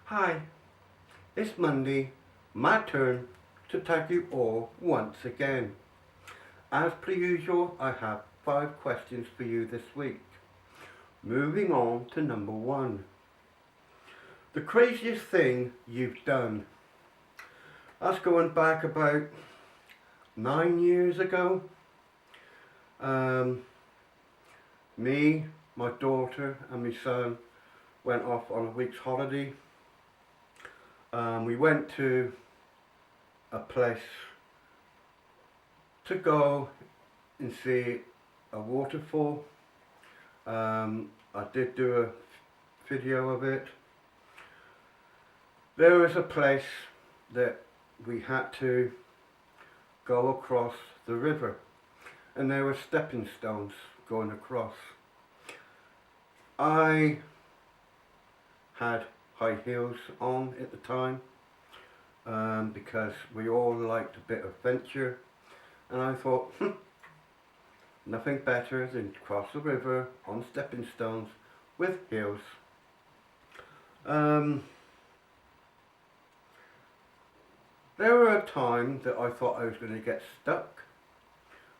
Hi, it's Monday, my turn to tag you all once again. As per usual, I have 5 questions for you this week. Moving on to number 1. The craziest thing you've done. That's going back about 9 years ago. Me, my daughter and my son went off on a week's holiday. We went to a place to go and see a waterfall. I did do a video of it. There was a place that we had to go across the river, and there were stepping stones going across. I had high heels on at the time because we all liked a bit of adventure, and I thought nothing better than to cross the river on stepping stones with heels. There were a time that I thought I was going to get stuck,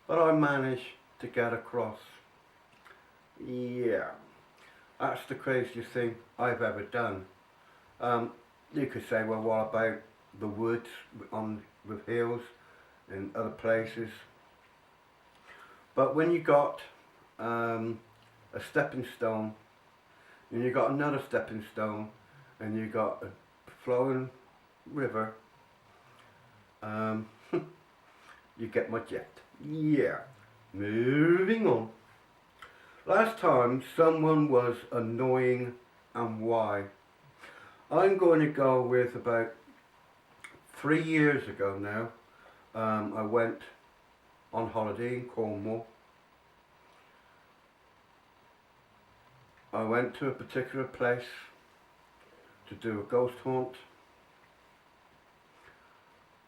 but I managed to get across. Yeah, that's the craziest thing I've ever done. You could say, well, what about the woods with hills and other places? But when you got a stepping stone, and you got another stepping stone, and you got a flowing river, you get my drift. Yeah. Moving on. Last time someone was annoying, and why? I'm going to go with about 3 years ago now. I went on holiday in Cornwall. I went to a particular place to do a ghost haunt.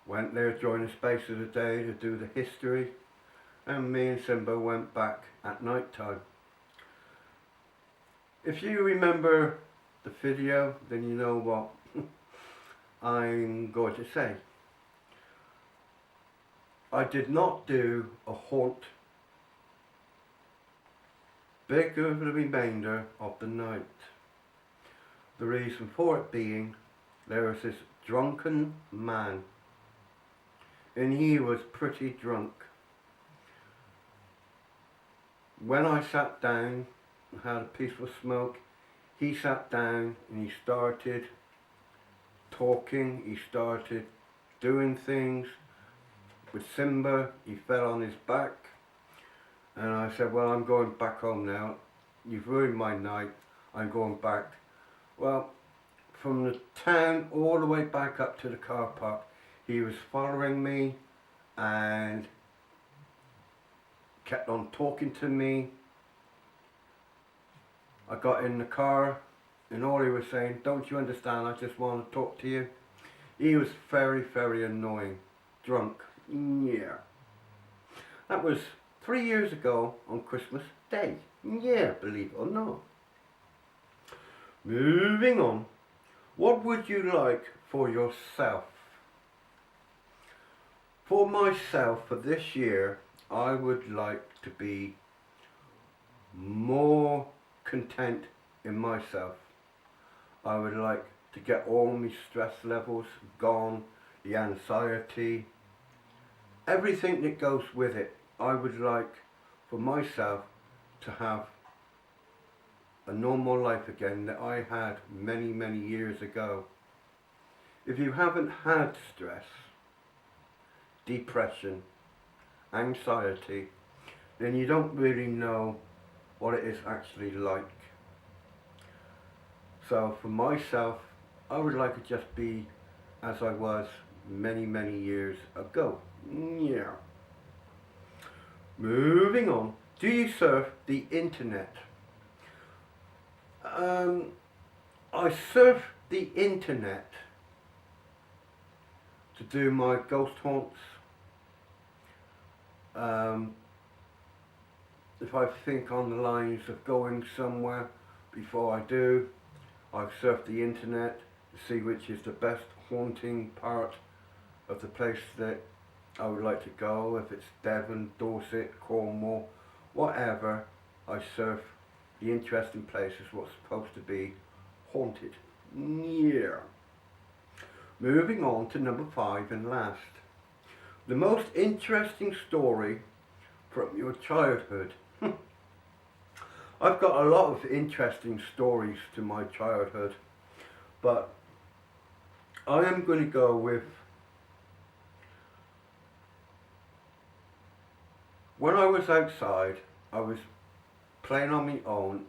Went there during the space of the day to do the history, and me and Simba went back at night time. If you remember the video, then you know what I'm going to say. I did not do a haunt big over the remainder of the night. The reason for it being, there was this drunken man, and he was pretty drunk. When I sat down and had a peaceful smoke, he sat down and he started talking, he started doing things. With Simba, he fell on his back, and I said, well, I'm going back home now. You've ruined my night, I'm going back. Well, from the town all the way back up to the car park, he was following me and kept on talking to me. I got in the car and all he was saying, don't you understand, I just want to talk to you. He was very, very annoying. Drunk. Yeah. That was 3 years ago on Christmas Day. Yeah, believe it or not. Moving on. What would you like for yourself? For myself, for this year, I would like to be more content in myself. I would like to get all my stress levels gone, the anxiety, everything that goes with it. I would like for myself to have a normal life again that I had many, many years ago. If you haven't had stress, depression, anxiety, then you don't really know what it is actually like. So for myself, I would like to just be as I was many, many years ago. Yeah. Moving on. Do you surf the internet? I surf the internet to do my ghost haunts. If I think on the lines of going somewhere before I do, I surf the internet to see which is the best haunting part of the place that I would like to go. If it's Devon, Dorset, Cornwall, whatever, I surf the interesting places what's supposed to be haunted. Yeah. Moving on to number 5 and last. The most interesting story from your childhood. I've got a lot of interesting stories to my childhood, but I am going to go with when I was outside. I was playing on my own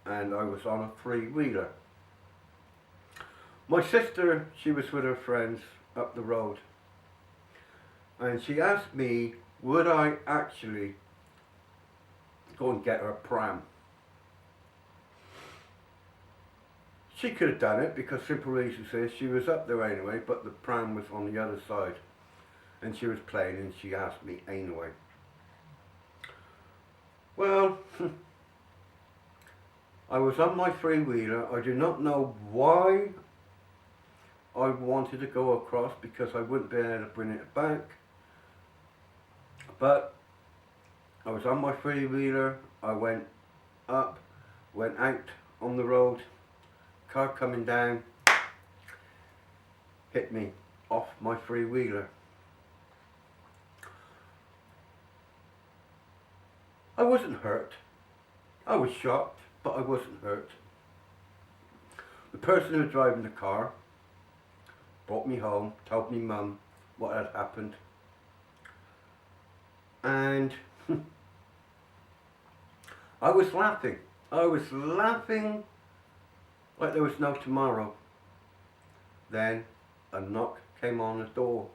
and I was on a three-wheeler. My sister, she was with her friends up the road, and she asked me would I actually go and get her a pram. She could have done it because simple reason is she was up there anyway, but the pram was on the other side and she was playing and she asked me anyway. Well, I was on my three-wheeler. I do not know why I wanted to go across because I wouldn't be able to bring it back. But I was on my three-wheeler. I went up, went out on the road. Car coming down hit me off my three-wheeler. I wasn't hurt. I was shocked, but I wasn't hurt. The person who was driving the car brought me home, told me mum what had happened, and I was laughing. I was laughing like there was no tomorrow. Then a knock came on the door.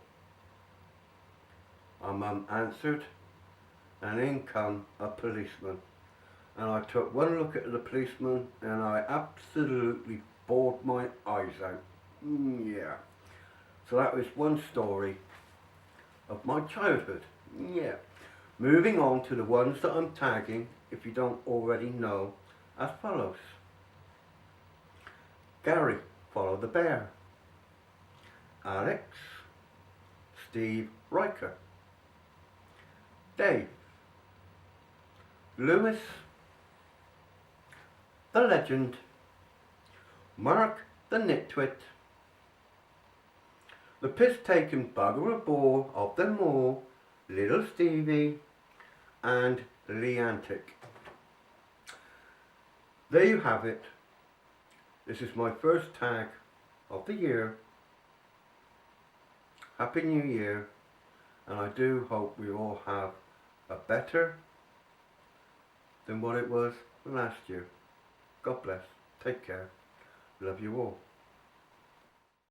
My mum answered, and in come a policeman. And I took one look at the policeman and I absolutely bawled my eyes out. Yeah. So that was one story of my childhood. Yeah. Moving on to the ones that I'm tagging, if you don't already know, as follows. Gary, follow the bear. Alex, Steve Riker. Dave, Lewis, the legend, Mark the nitwit, the piss-taking bugger of bore of them all, little Stevie, and Leantic. There you have it. This is my first tag of the year. Happy New Year, and I do hope we all have a better than what it was last year. God bless. Take care. Love you all.